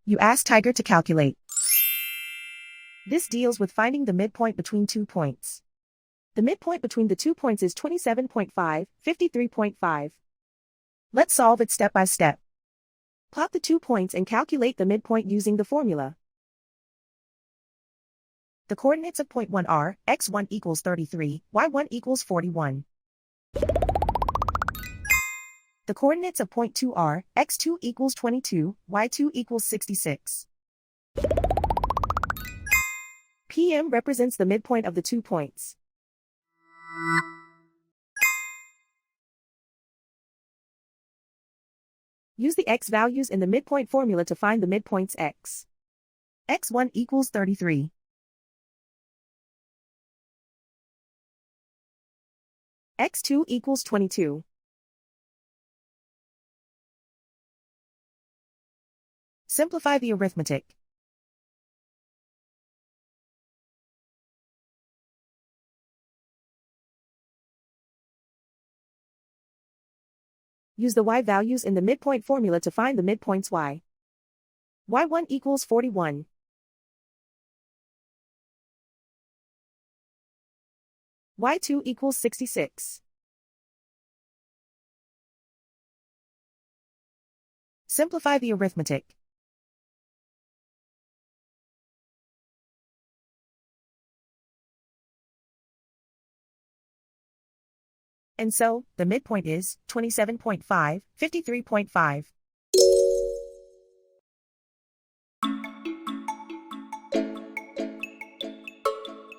You ask Tiger to calculate. This deals with finding the midpoint between 2 points. The midpoint between the 2 points is 27.5, 53.5. Let's solve it step by step. Plot the 2 points and calculate the midpoint using the formula. The coordinates of point 1 are x1 equals 33, y1 equals 41. The coordinates of point 2 are x2 equals 22, y2 equals 66. PM represents the midpoint of the 2 points. Use the x values in the midpoint formula to find the midpoints x. x1 equals 33. x2 equals 22. Simplify the arithmetic. Use the y values in the midpoint formula to find the midpoints y. y1 equals 41. y2 equals 66. Simplify the arithmetic. And so, the midpoint is 27.5, 53.5.